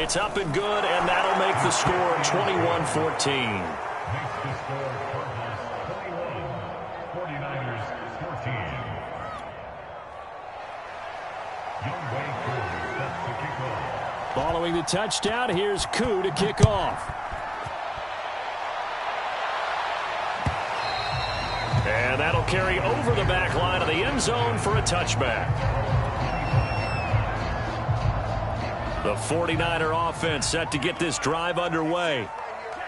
It's up and good, and that'll make the score 21-14. Following the touchdown, here's Koo to kick off. And that'll carry over the back line of the end zone for a touchback. The 49er offense set to get this drive underway.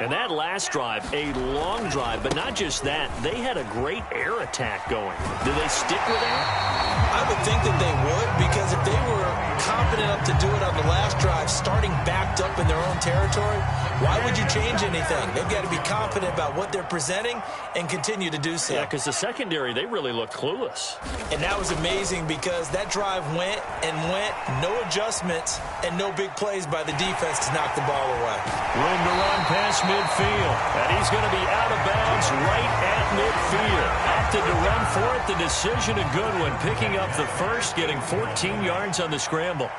And that last drive, a long drive, but not just that. They had a great air attack going. Do they stick with that? I would think that they would, because if they were confident enough to do it on the last drive, starting backed up in their own territory, why would you change anything? They've got to be confident about what they're presenting and continue to do so. Yeah, because the secondary, they really looked clueless. And that was amazing because that drive went and went, no adjustments, and no big plays by the defense to knock the ball away. Room to run past midfield, and he's going to be out of bounds right at midfield. Opted to run for it. The decision a good one, picking up the first, getting 14 yards on the scramble.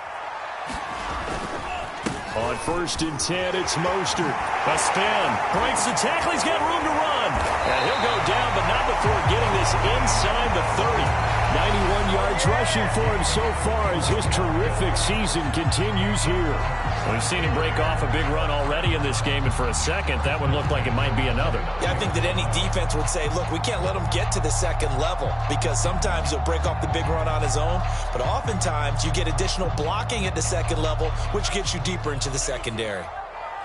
On 1st and 10, it's Mostert. A spin. Breaks the tackle. He's got room to run. And he'll go down, but not before getting this inside the 30. 91 yards rushing for him so far as his terrific season continues here. We've seen him break off a big run already in this game, and for a second, that one looked like it might be another. Yeah, I think that any defense would say, look, we can't let him get to the second level, because sometimes he'll break off the big run on his own, but oftentimes you get additional blocking at the second level, which gets you deeper into the secondary.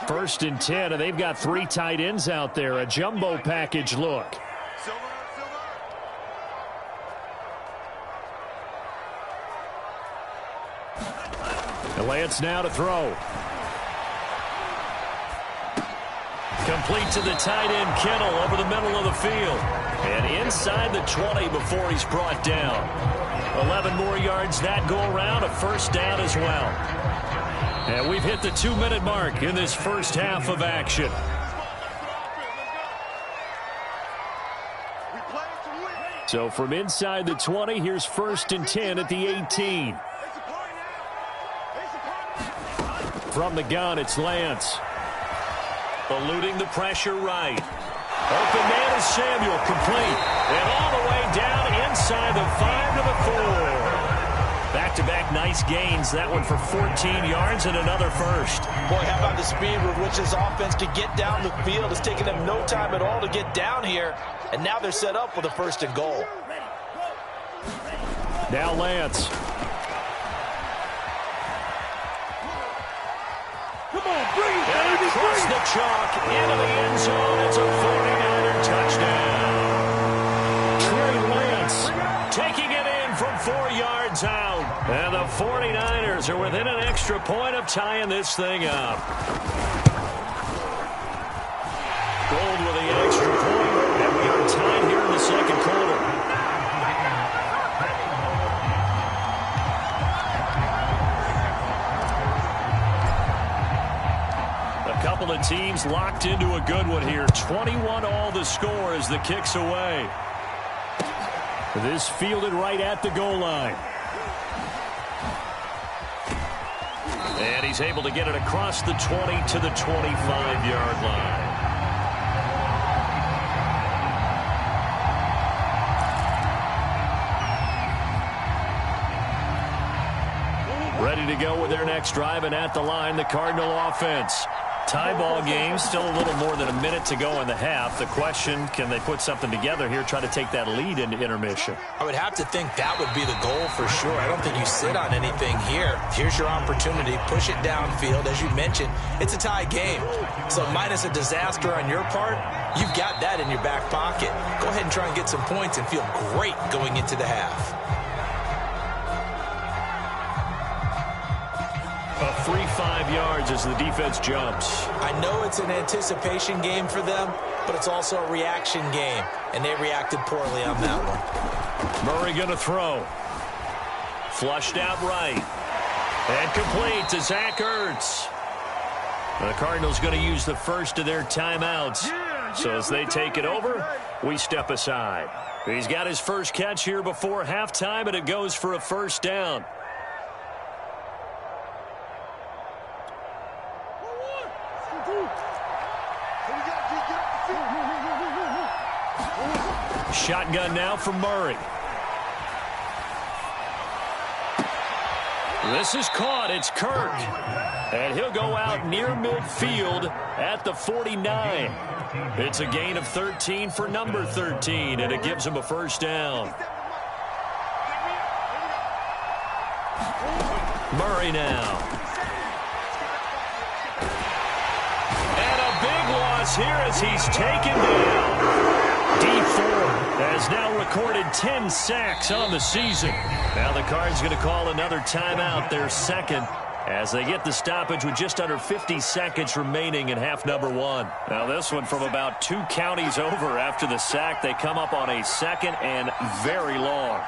1st and 10, and they've got 3 tight ends out there. A jumbo package look. Lance now to throw. Complete to the tight end, Kittle, over the middle of the field. And inside the 20 before he's brought down. 11 more yards that go around, a first down as well. And we've hit the 2-minute mark in this first half of action. So from inside the 20, here's 1st and 10 at the 18. From the gun, it's Lance. Eluding the pressure right. Open man is Samuel, complete. And all the way down inside the 5 to the 4. Back-to-back nice gains. That one for 14 yards and another first. Boy, how about the speed with which this offense could get down the field? It's taken them no time at all to get down here. And now they're set up with a 1st and goal. Now Lance. And across the chalk into the end zone. It's a 49er touchdown. Trey Lance taking it in from 4 yards out. And the 49ers are within an extra point of tying this thing up. Gold with the extra point, and we are tied here in the second quarter. Couple of teams locked into a good one here. 21-all the score as the kick's away. This fielded right at the goal line. And he's able to get it across the 20 to the 25-yard line. Ready to go with their next drive, and at the line, the Cardinal offense. Tie ball game, still a little more than a minute to go in the half. The question, can they put something together here, try to take that lead into intermission? I would have to think that would be the goal for sure. I don't think you sit on anything here. Here's your opportunity. Push it downfield. As you mentioned, it's a tie game. So minus a disaster on your part, you've got that in your back pocket. Go ahead and try and get some points and feel great going into the half. A free 5 yards as the defense jumps. I know it's an anticipation game for them, but it's also a reaction game, and they reacted poorly on that one. Murray going to throw. Flushed out right. And complete to Zach Ertz. The Cardinals going to use the first of their timeouts. So as they take it over, we step aside. He's got his first catch here before halftime, and it goes for a first down. Shotgun now for Murray. This is caught. It's Kirk. And he'll go out near midfield at the 49. It's a gain of 13 for number 13, and it gives him a first down. Murray now. And a big loss here as he's taken down. D4 has now recorded 10 sacks on the season. Now the Cards going to call another timeout, their second, as they get the stoppage with just under 50 seconds remaining in half number one. Now this one from about 2 counties over after the sack. They come up on a second and very long.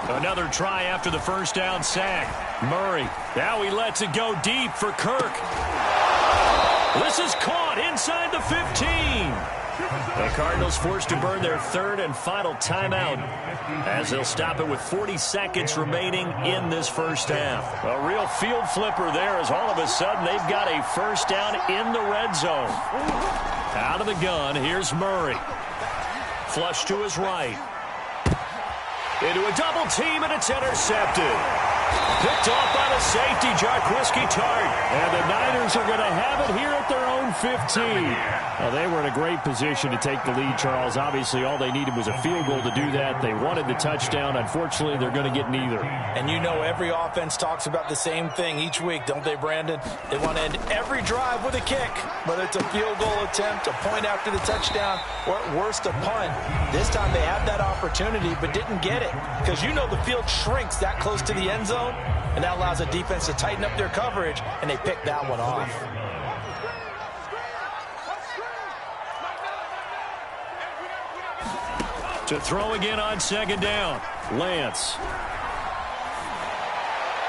Another try after the first down sack. Murray. Now he lets it go deep for Kirk. This is caught inside the 15. The Cardinals forced to burn their third and final timeout as they'll stop it with 40 seconds remaining in this first half. A real field flipper there as all of a sudden they've got a first down in the red zone. Out of the gun, here's Murray. Flush to his right. Into a double team, and it's intercepted. Picked off by the safety, Jarquiski Tart. And the Niners are going to have it here at their own 15. Well, they were in a great position to take the lead, Charles. Obviously, all they needed was a field goal to do that. They wanted the touchdown. Unfortunately, they're going to get neither. And you know every offense talks about the same thing each week, don't they, Brandon? They want to end every drive with a kick, whether it's a field goal attempt, a point after the touchdown, or at worst, a punt. This time they had that opportunity but didn't get it because you know the field shrinks that close to the end zone, and that allows the defense to tighten up their coverage, and they picked that one off. To throw again on second down, Lance.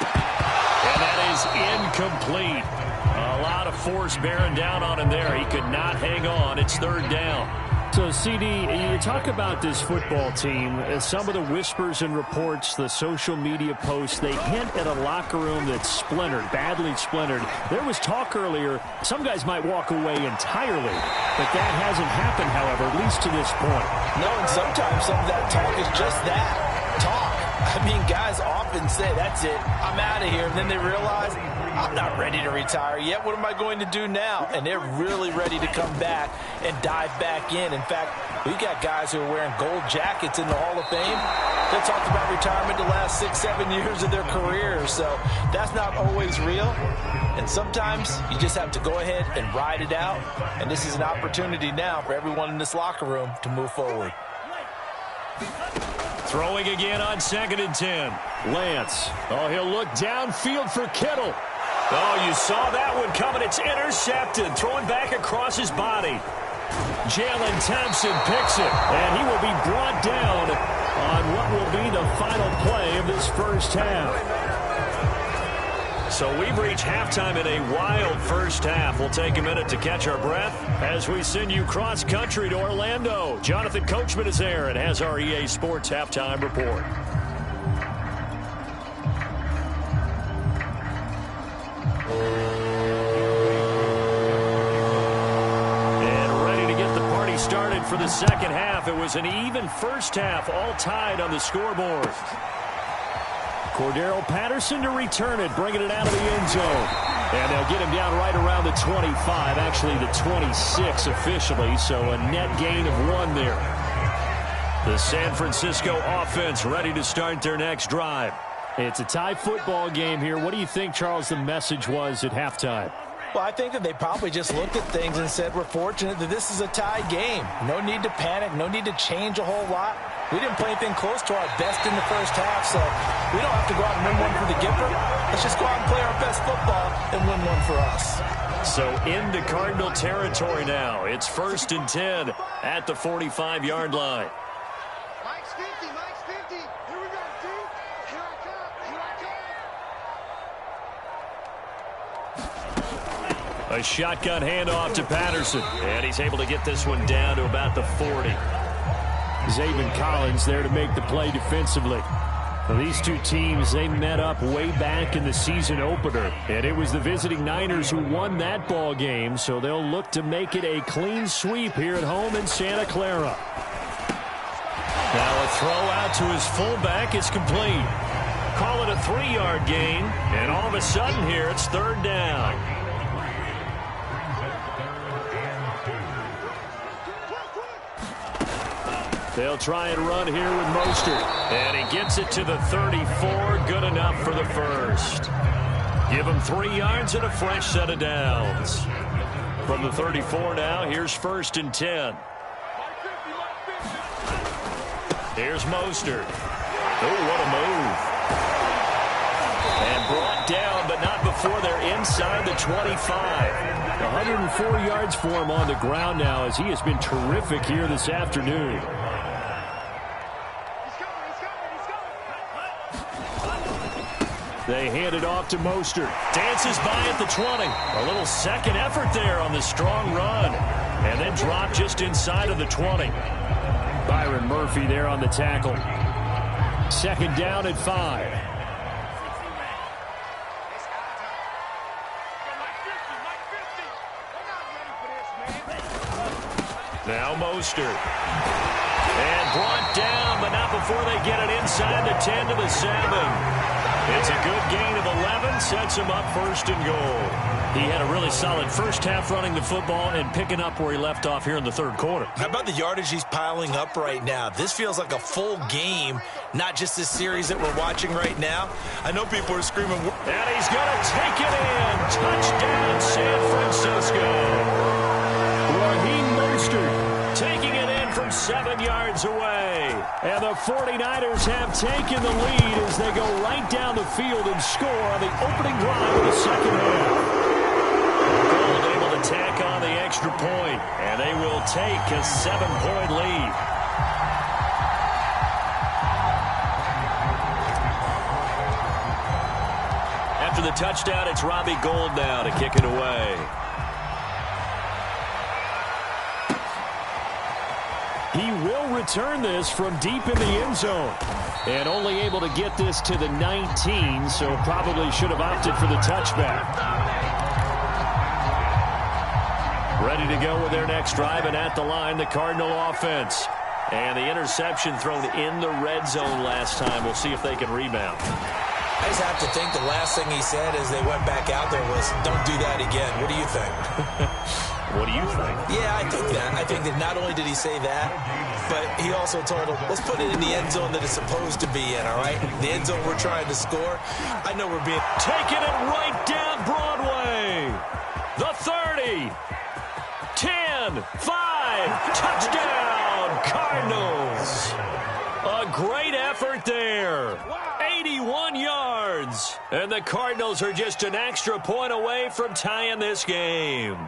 And that is incomplete. A lot of force bearing down on him there. He could not hang on. It's third down. So, CD, you talk about this football team, some of the whispers and reports, the social media posts, they hint at a locker room that's splintered, badly splintered. There was talk earlier, some guys might walk away entirely, but that hasn't happened, however, at least to this point. No, and sometimes some of that talk is just that, talk. I mean, guys often say, that's it, I'm out of here, and then they realize, I'm not ready to retire yet. What am I going to do now? And they're really ready to come back and dive back in. In fact, we got guys who are wearing gold jackets in the Hall of Fame. They talked about retirement the last 6-7 years of their careers. So that's not always real. And sometimes you just have to go ahead and ride it out. And this is an opportunity now for everyone in this locker room to move forward. Throwing again on 2nd and 10. Lance. Oh, he'll look downfield for Kittle. Oh, you saw that one coming. It's intercepted. Throwing back across his body. Jalen Thompson picks it, and he will be brought down on what will be the final play of this first half. So we've reached halftime in a wild first half. We'll take a minute to catch our breath as we send you cross-country to Orlando. Jonathan Coachman is there and has our EA Sports halftime report. Started for the second half. It was an even first half, all tied on the scoreboard. Cordero Patterson to return it, bringing it out of the end zone. And they'll get him down right around the 25, actually the 26 officially, so a net gain of 1 there. The San Francisco offense ready to start their next drive. It's a tie football game here. What do you think, Charles, the message was at halftime? Well, I think that they probably just looked at things and said, we're fortunate that this is a tie game. No need to panic. No need to change a whole lot. We didn't play anything close to our best in the first half, so we don't have to go out and win one for the Gipper. Let's just go out and play our best football and win one for us. So into Cardinal territory now. It's 1st and 10 at the 45-yard line. Mike's 50, Mike's 50. Here we go, dude. Here I come, here I come. A shotgun handoff to Patterson, and he's able to get this one down to about the 40. Zaven Collins there to make the play defensively. Well, these two teams, they met up way back in the season opener, and it was the visiting Niners who won that ball game, so they'll look to make it a clean sweep here at home in Santa Clara. Now a throw out to his fullback is complete. Call it a 3-yard gain, and all of a sudden here it's 3rd down. They'll try and run here with Mostert. And he gets it to the 34. Good enough for the first. Give him 3 yards and a fresh set of downs. From the 34 now, here's 1st and 10. Here's Mostert. Oh, what a move. And brought down, but not before they're inside the 25. 104 yards for him on the ground now, as he has been terrific here this afternoon. They hand it off to Mostert. Dances by at the 20. A little second effort there on the strong run. And then drop just inside of the 20. Byron Murphy there on the tackle. 2nd down at 5. Now Mostert. And brought down, but not before they get it inside the 10 to the 7. It's a good gain of 11, sets him up 1st and goal. He had a really solid first half running the football and picking up where he left off here in the 3rd quarter. How about the yardage he's piling up right now? This feels like a full game, not just this series that we're watching right now. I know people are screaming. And he's going to take it in. Touchdown, San Francisco. Raheem Mostert taking it in from 7 yards away. And the 49ers have taken the lead as they go right down the field and score on the opening drive of the 2nd half. Gold able to tack on the extra point, and they will take a 7-point lead. After the touchdown, it's Robbie Gould now to kick it away. He will return this from deep in the end zone. And only able to get this to the 19, so probably should have opted for the touchback. Ready to go with their next drive, and at the line, the Cardinal offense. And the interception thrown in the red zone last time. We'll see if they can rebound. I just have to think the last thing he said as they went back out there was, don't do that again. What do you think? What do you think? Yeah, I think that. I think that not only did he say that, but he also told him, let's put it in the end zone that it's supposed to be in, all right? The end zone we're trying to score. I know we're being... Taking it right down Broadway. The 30. 10. 5. Touchdown, Cardinals. A great effort there. 81 yards. And the Cardinals are just an extra point away from tying this game.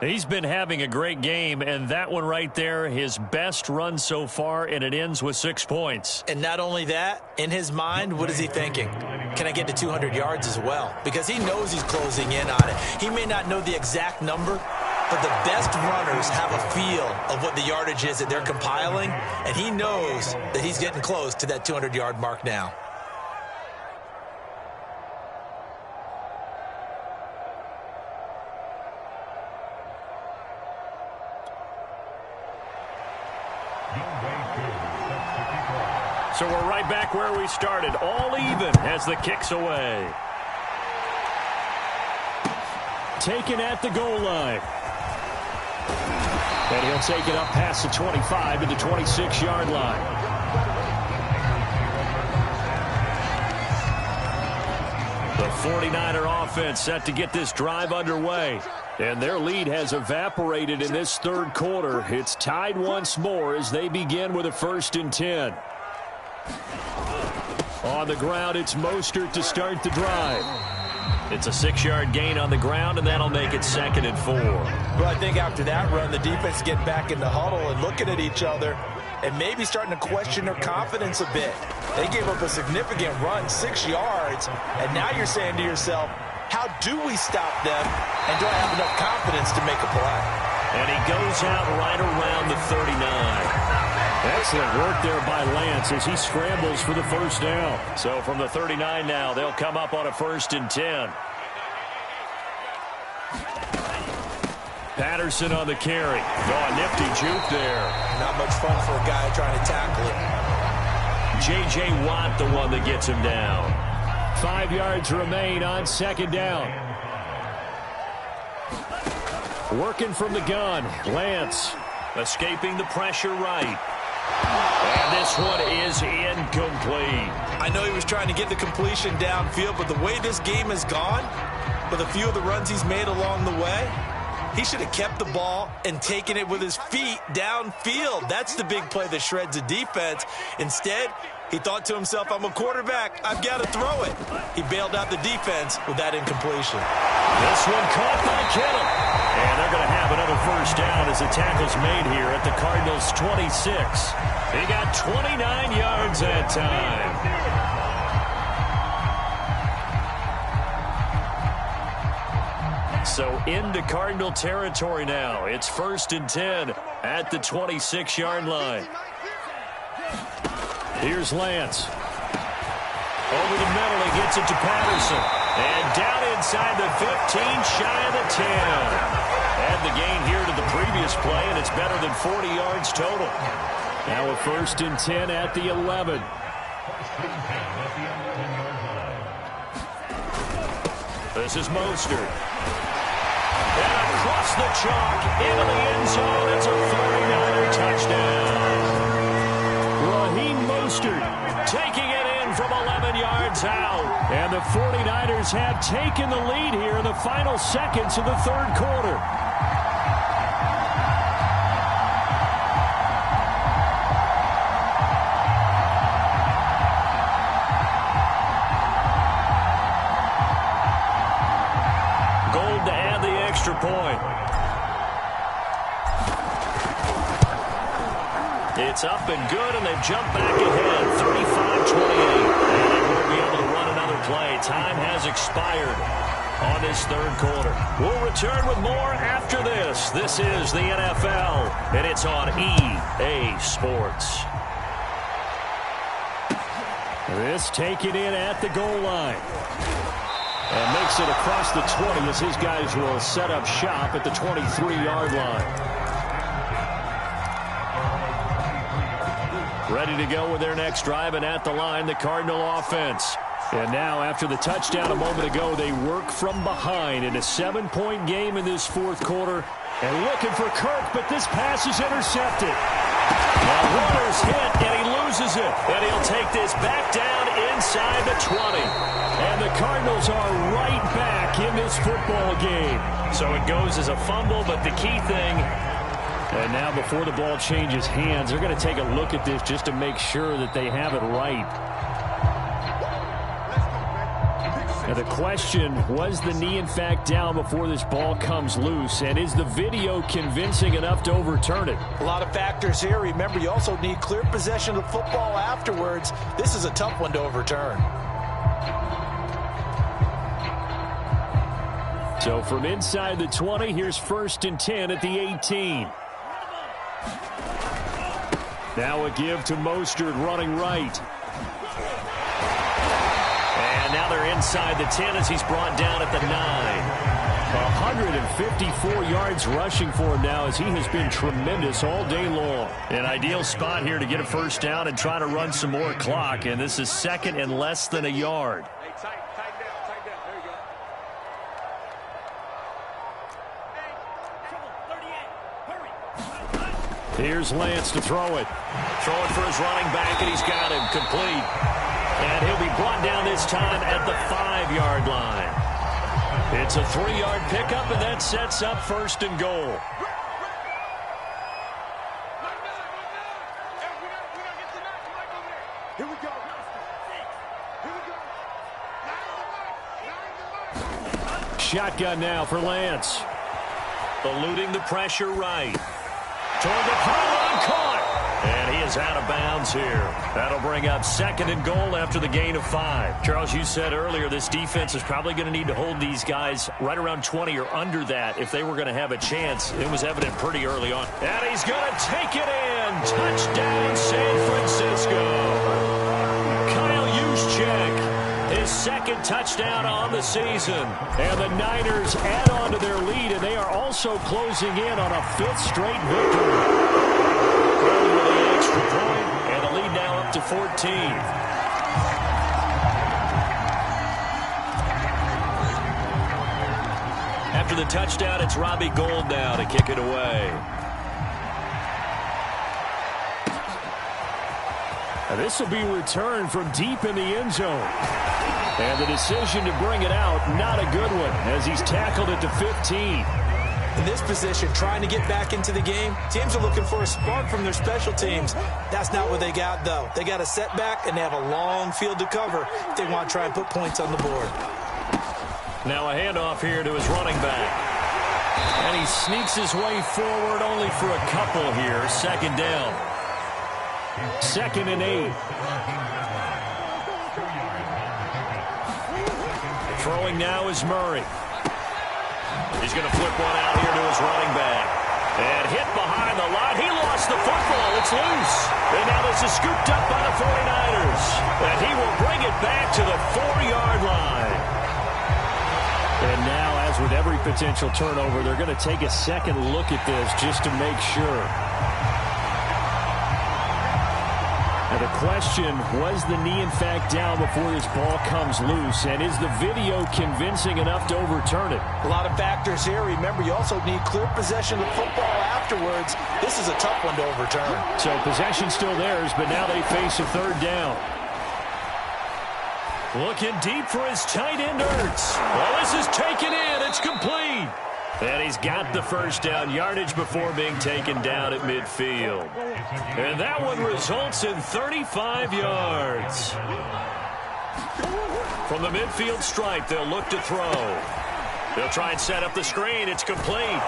He's been having a great game, and that one right there, his best run so far, and it ends with 6 points. And not only that, in his mind, what is he thinking? Can I get to 200 yards as well? Because he knows he's closing in on it. He may not know the exact number, but the best runners have a feel of what the yardage is that they're compiling, and he knows that he's getting close to that 200-yard mark now. So we're right back where we started, all even as the kick's away. Taken at the goal line. And he'll take it up past the 25 to the 26-yard line. The 49er offense set to get this drive underway. And their lead has evaporated in this 3rd quarter. It's tied once more as they begin with a 1st and 10. On the ground, it's Mostert to start the drive. It's a 6-yard gain on the ground, and that'll make it 2nd and 4. Well, I think after that run, the defense getting back in the huddle and looking at each other and maybe starting to question their confidence a bit. They gave up a significant run, 6 yards, and now you're saying to yourself, how do we stop them, and do I have enough confidence to make a play? And he goes out right around the 39. Excellent work there by Lance as he scrambles for the first down. So from the 39 now, they'll come up on a 1st and 10. Patterson on the carry. Oh, a nifty juke there. Not much fun for a guy trying to tackle it. J.J. Watt, the one that gets him down. 5 yards remain on 2nd down. Working from the gun, Lance. Escaping the pressure right. And this one is incomplete. I know he was trying to get the completion downfield, but the way this game has gone, with a few of the runs he's made along the way, he should have kept the ball and taken it with his feet downfield. That's the big play that shreds a defense. Instead, he thought to himself, I'm a quarterback. I've got to throw it. He bailed out the defense with that incompletion. This one caught by Kittle. And they're going to have another 1st down as the tackle's made here at the Cardinals' 26. He got 29 yards that time. So into Cardinal territory now. It's 1st and 10 at the 26-yard line. Here's Lance. Over the middle, he gets it to Patterson. And down inside the 15, shy of the 10. Add the gain here to the previous play, and it's better than 40 yards total. Now a 1st and 10 at the 11. This is Mostert. And across the chalk into the end zone. It's a 49er touchdown. Raheem Mostert taking it in from 11 yards out. And the 49ers have taken the lead here in the final seconds of the 3rd quarter. Point. It's up and good, and they've jumped back ahead, 35-28. And they won't be able to run another play. Time has expired on this 3rd quarter. We'll return with more after this. This is the NFL, and it's on EA Sports. This taken in at the goal line. And makes it across the 20 as his guys will set up shop at the 23-yard line. Ready to go with their next drive, and at the line, the Cardinal offense. And now, after the touchdown a moment ago, they work from behind in a 7-point game in this 4th quarter. And looking for Kirk, but this pass is intercepted. Now Waters hit, and he loses it. And he'll take this back down inside the 20. And the Cardinals are right back in this football game. So it goes as a fumble, but the key thing... And now before the ball changes hands, they're going to take a look at this just to make sure that they have it right. Now the question, was the knee in fact down before this ball comes loose? And is the video convincing enough to overturn it? A lot of factors here. Remember, you also need clear possession of football afterwards. This is a tough one to overturn. So from inside the 20, here's 1st and 10 at the 18. Now a give to Mostert running right. And now they're inside the 10 as he's brought down at the 9. 154 yards rushing for him now as he has been tremendous all day long. An ideal spot here to get a 1st down and try to run some more clock. And this is 2nd and less than a yard. Here's Lance to throw it. Throwing for his running back, and he's got him complete. And he'll be brought down this time at the 5-yard line. It's a 3-yard pickup, and that sets up 1st and goal. Here we go. Shotgun now for Lance. Eluding the pressure right. Toward the pylon, caught. And he is is out of bounds here. That'll bring up 2nd and goal after the gain of 5. Charles, you said earlier this defense is probably going to need to hold these guys right around 20 or under that if they were going to have a chance. It was evident pretty early on. And he's going to take it in. Touchdown, San Francisco. Kyle Juszczyk, his 2nd touchdown on the season. And the Niners add on to their lead, and they are also closing in on a 5th straight victory. With the extra point, and the lead now up to 14. After the touchdown, it's Robbie Gould now to kick it away. And this will be returned from deep in the end zone. And the decision to bring it out, not a good one, as he's tackled at the 15. In this position, trying to get back into the game, teams are looking for a spark from their special teams. That's not what they got, though. They got a setback, and they have a long field to cover if they want to try and put points on the board. Now a handoff here to his running back. And he sneaks his way forward only for a couple here. 2nd down. 2nd and 8. Throwing now is Murray. He's going to flip one out here to his running back. And hit behind the line. He lost the football. It's loose. And now this is scooped up by the 49ers. And he will bring it back to the 4-yard line. And now, as with every potential turnover, they're going to take a second look at this just to make sure. Now the question, was the knee in fact down before this ball comes loose? And is the video convincing enough to overturn it? A lot of factors here. Remember, you also need clear possession of the football afterwards. This is a tough one to overturn. So possession still theirs, but now they face a 3rd down. Looking deep for his tight end, Ertz. Well, this is taken in. It's complete. And he's got the 1st down yardage before being taken down at midfield. And that one results in 35 yards. From the midfield stripe, they'll look to throw. They'll try and set up the screen. It's complete.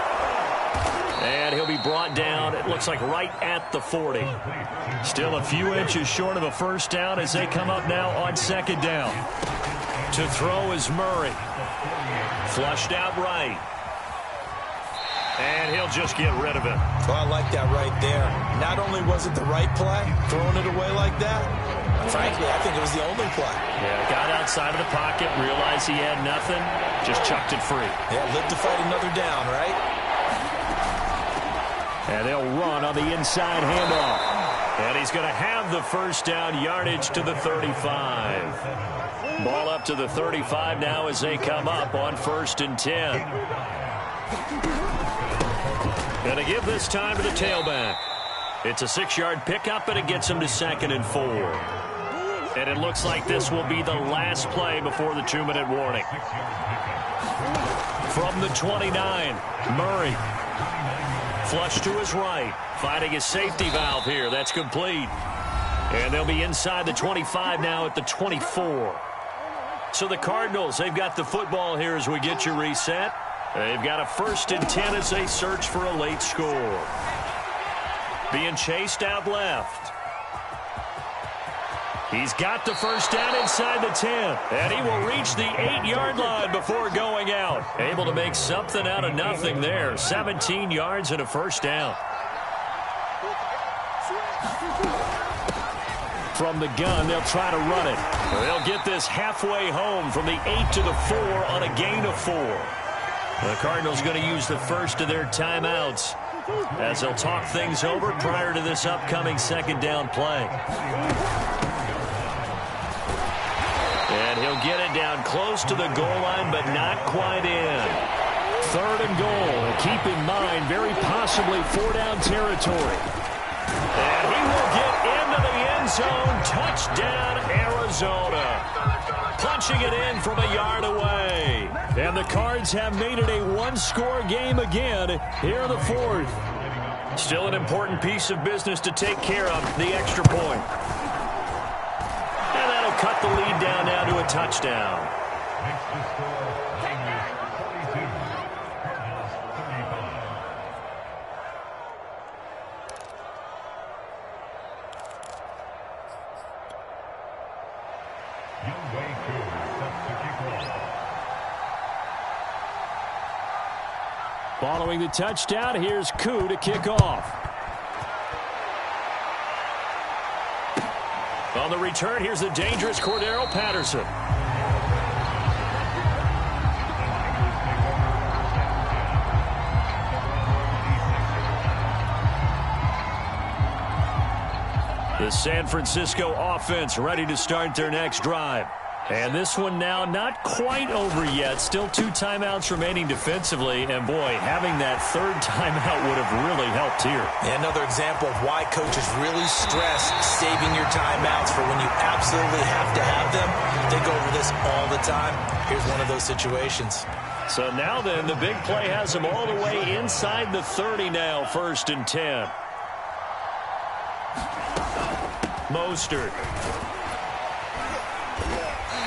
And he'll be brought down, it looks like right at the 40. Still a few inches short of a 1st down as they come up now on 2nd down. To throw is Murray. Flushed out right. And he'll just get rid of it. Well, I like that right there. Not only was it the right play, throwing it away like that, frankly, I think it was the only play. Yeah, got outside of the pocket, realized he had nothing, just chucked it free. Yeah, live to fight another down, right? And they'll run on the inside handoff. And he's going to have the 1st down yardage to the 35. Ball up to the 35 now as they come up on 1st and 10. Going to give this time to the tailback. It's a 6-yard pickup, and it gets him to 2nd and 4. And it looks like this will be the last play before the 2-minute warning. From the 29, Murray. Flush to his right. Finding a safety valve here. That's complete. And they'll be inside the 25 now at the 24. So the Cardinals, they've got the football here as we get you reset. They've got a 1st and 10 as they search for a late score. Being chased out left. He's got the 1st down inside the 10. And he will reach the 8-yard line before going out. Able to make something out of nothing there. 17 yards and a 1st down. From the gun, they'll try to run it. They'll get this halfway home from the 8 to the 4 on a gain of 4. The Cardinals going to use the 1st of their timeouts as they'll talk things over prior to this upcoming 2nd down play. And he'll get it down close to the goal line, but not quite in. 3rd and goal. And keep in mind, very possibly 4-down territory. And he will get into the end zone. Touchdown, Arizona. Punching it in from a yard away. And the Cards have made it a one-score game again here in the 4th. Still an important piece of business to take care of, the extra point. And that'll cut the lead down now to a touchdown. Following the touchdown, here's Koo to kick off. On the return, here's the dangerous Cordero Patterson. The San Francisco offense ready to start their next drive. And this one now not quite over yet. Still 2 timeouts remaining defensively. And, boy, having that 3rd timeout would have really helped here. Another example of why coaches really stress saving your timeouts for when you absolutely have to have them. They go over this all the time. Here's one of those situations. So now then, the big play has them all the way inside the 30 now, 1st and 10. Mostert.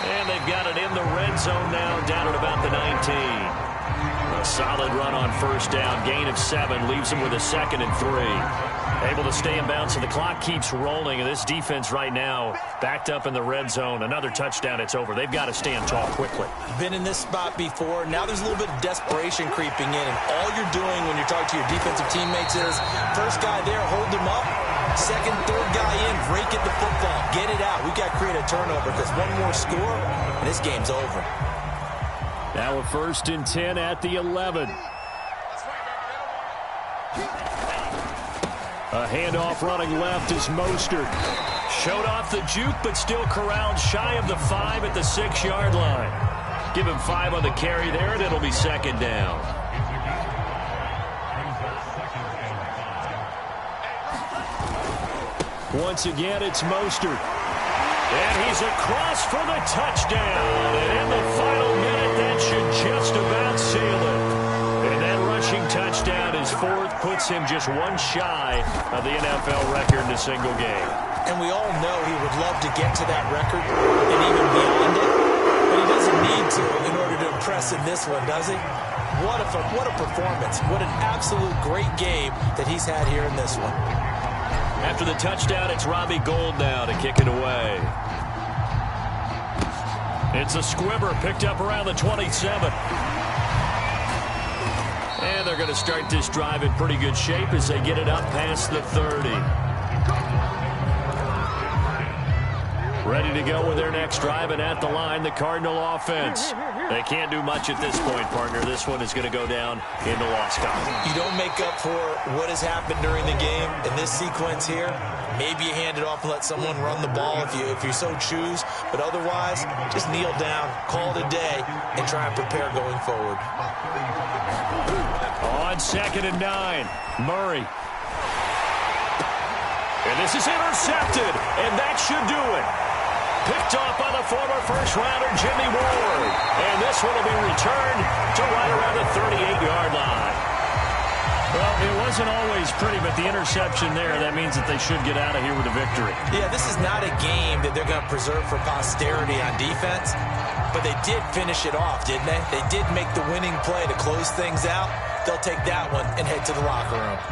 And they've got it in the red zone now, down at about the 19. A solid run on 1st down, gain of 7, leaves them with a 2nd and 3. Able to stay in bounds, so the clock keeps rolling, and this defense right now backed up in the red zone. Another touchdown, it's over. They've got to stand tall quickly. Been in this spot before. Now there's a little bit of desperation creeping in, and all you're doing when you're talking to your defensive teammates is, first guy there, hold him up. 2nd, 3rd guy in, rake at the football. Get it out. We've got to create a turnover because one more score, and this game's over. Now a 1st and 10 at the 11. A handoff running left is Mostert. Showed off the juke, but still corralled shy of the 5 at the 6-yard line. Give him 5 on the carry there, and it'll be 2nd down. Once again, it's Mostert. And he's across for the touchdown. And in the final minute, that should just about seal it. And that rushing touchdown is 4th, puts him just 1 shy of the NFL record in a single game. And we all know he would love to get to that record and even beyond it. But he doesn't need to in order to impress in this one, does he? What a performance. What an absolute great game that he's had here in this one. After the touchdown, it's Robbie Gould now to kick it away. It's a squibber picked up around the 27. And they're going to start this drive in pretty good shape as they get it up past the 30. Ready to go with their next drive, and at the line, the Cardinal offense. They can't do much at this point, partner. This one is going to go down in the loss column. You don't make up for what has happened during the game in this sequence here. Maybe you hand it off and let someone run the ball if you so choose. But otherwise, just kneel down, call it a day, and try and prepare going forward. On 2nd and 9, Murray. And this is intercepted, and that should do it. Picked off by the former first-rounder Jimmy Ward. And this one will be returned to right around the 38-yard line. Well, it wasn't always pretty, but the interception there, that means that they should get out of here with a victory. Yeah, this is not a game that they're going to preserve for posterity on defense, but they did finish it off, didn't they? They did make the winning play to close things out. They'll take that one and head to the locker room.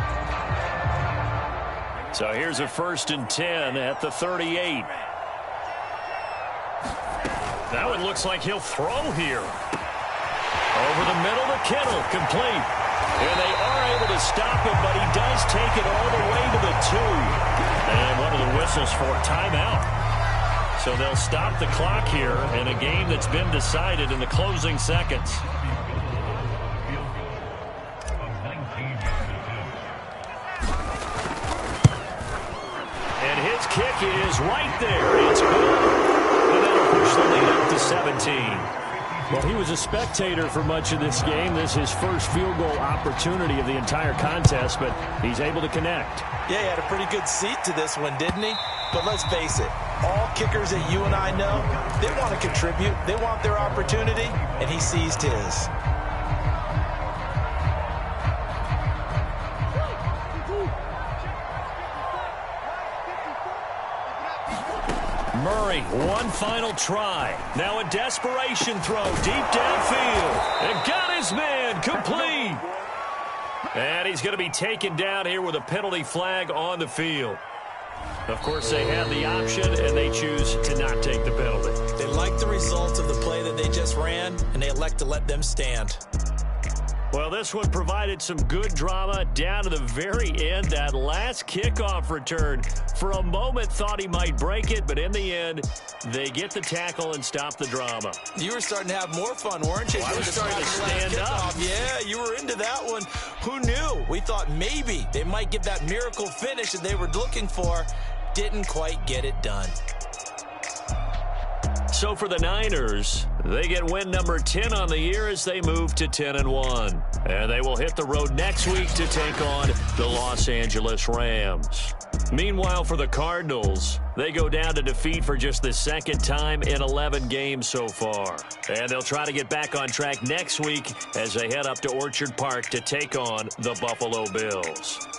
So here's a 1st and 10 at the 38. That one looks like he'll throw here. Over the middle to Kittle, complete. And they are able to stop him, but he does take it all the way to the 2. And one of the whistles for a timeout. So they'll stop the clock here in a game that's been decided in the closing seconds. And his kick is right there. It's good. And that'll push the lead up to 17. Well, he was a spectator for much of this game. This is his first field goal opportunity of the entire contest, but he's able to connect. Yeah, he had a pretty good seat to this one, didn't he? But let's face it, all kickers that you and I know, they want to contribute. They want their opportunity, and he seized his. Murray, one final try. Now a desperation throw deep downfield. And got his man complete. And he's going to be taken down here with a penalty flag on the field. Of course, they have the option, and they choose to not take the penalty. They like the results of the play that they just ran, and they elect to let them stand. Well, this one provided some good drama down to the very end. That last kickoff return, for a moment, thought he might break it, but in the end, they get the tackle and stop the drama. You were starting to have more fun, weren't you? Well, I was starting to stand up. Yeah, you were into that one. Who knew? We thought maybe they might get that miracle finish that they were looking for. Didn't quite get it done. So for the Niners, they get win number 10 on the year as they move to 10-1. And they will hit the road next week to take on the Los Angeles Rams. Meanwhile, for the Cardinals, they go down to defeat for just the second time in 11 games so far. And they'll try to get back on track next week as they head up to Orchard Park to take on the Buffalo Bills.